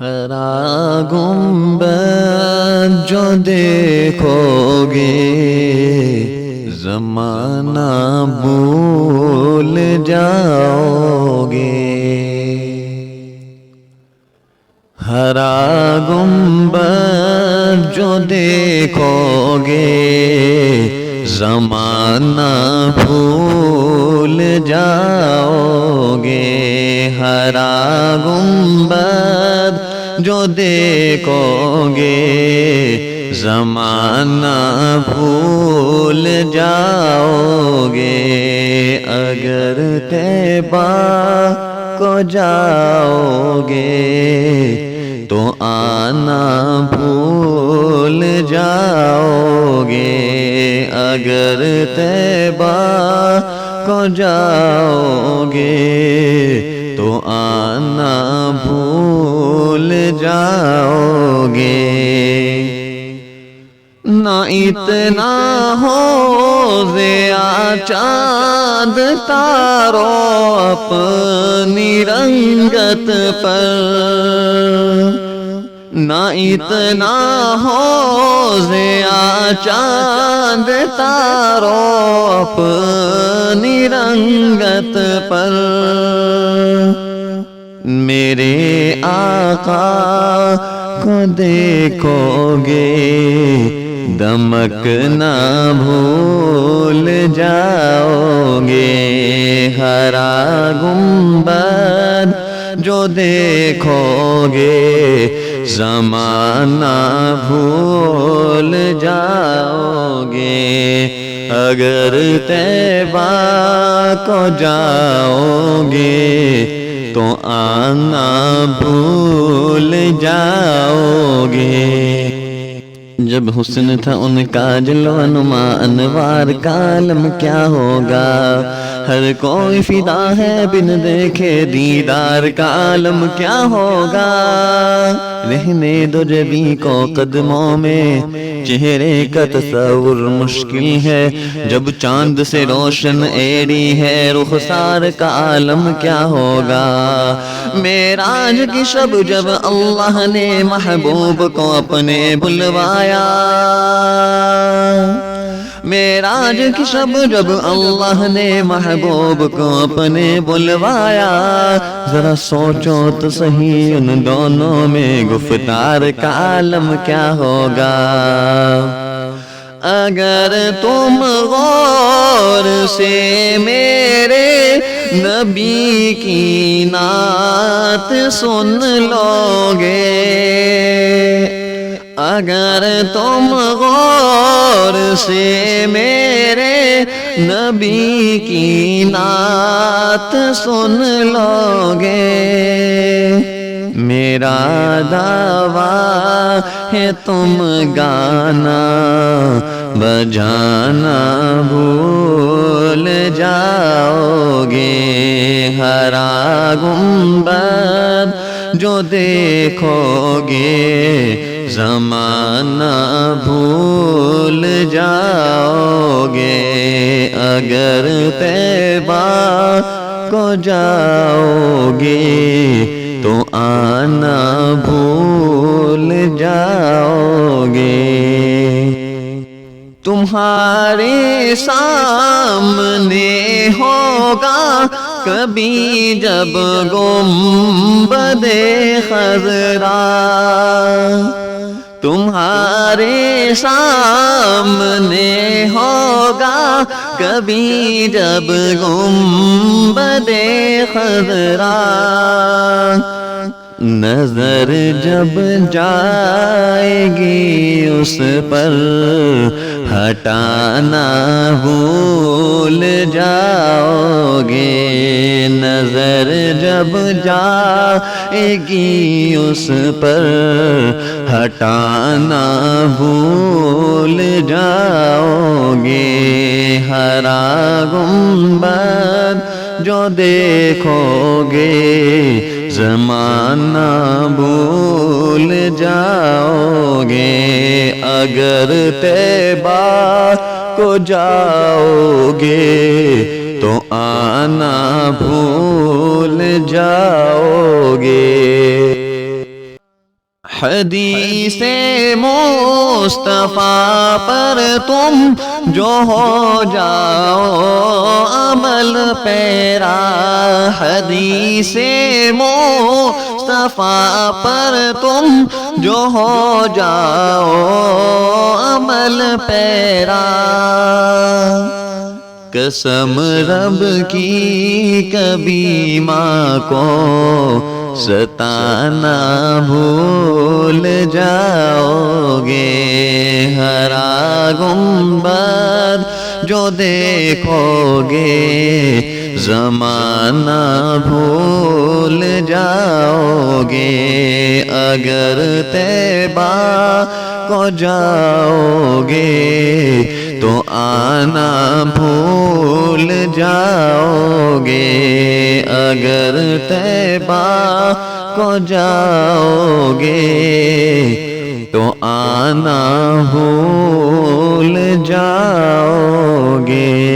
ہرا گنبد جو دیکھو گے زمانہ بھول جاؤ گے۔ ہرا گنبد جو دیکھو گے زمانہ بھول جاؤ گے۔ ہرا گنبد جو دیکھو گے زمانہ بھول جاؤ گے۔ اگر طیبہ کو جاؤ گے تو آنا بھول جاؤ گے۔ اگر طیبہ کو جاؤ گے تو آنا بھول جاؤ گے۔ نہ اتنا ہو ضیاء چاند تاروں اپنی رنگت پر، نہ اتنا ہو ضیاء چاند تاروں اپنی رنگت پر۔ میرے آقا کو دیکھو گے دمک نہ بھول جاؤ گے۔ ہرا گنبد جو دیکھو گے زمانہ بھول جاؤ گے۔ اگر طیبہ کو جاؤ گے تو آنا بھول جاؤ گے۔ جب حسن تھا ان کا جلوہ نما انوار کا عالم کیا ہوگا۔ ہر کوئی فدا ہے بن دیکھے دیدار کا عالم کیا ہوگا۔ رہنے دو جبی کو قدموں میں چہرے کا تصور مشکل ہے۔ جب چاند سے روشن ایڑی ہے رخسار کا عالم کیا ہوگا۔ معراج کی شب جب اللہ نے محبوب کو اپنے بلوایا، معراج کی شب جب اللہ نے محبوب کو اپنے بلوایا، ذرا سوچو تو صحیح ان دونوں میں گفتار کا عالم کیا ہوگا۔ اگر تم غور سے میرے نبی کی نعت سن لو گے، اگر تم غور سے میرے نبی کی نعت سن لو گے، میرا دعویٰ ہے تم گانا بجانا بھول جاؤ گے۔ ہرا گنبد جو دیکھو گے زمانہ بھول جاؤ گے۔ اگر طیبہ کو جاؤ گے تو آنا بھول جاؤ گے۔ تمہارے سامنے ہوگا کبھی جب گنبد خضرا، تمہارے سامنے ہوگا کبھی جب گنبد خضرا، نظر جب جائے گی اس پر ہٹانا بھول جاؤ گے۔ نظر جب جائے گی اس پر ہٹانا بھول جاؤ گے۔ ہرا گنبد جو دیکھو گے زمانہ بھول جاؤ گے۔ اگر طیبہ کو جاؤ گے تو آنا بھول جاؤ گے۔ حدیث مصطفیٰ پر تم جو ہو جاؤ عمل پیرا، حدیث مصطفیٰ پر تم جو ہو جاؤ عمل پیرا۔ قسم رب کی کبھی ماں کو ستانا بھول جاؤ گے، ہرا گنبد جو دیکھو گے زمانہ بھول جاؤ گے، اگر طیبہ کو جاؤ گے تو آنا بھول جاؤ گے، اگر طیبہ کو جاؤ گے تو آنا بھول جاؤ گے۔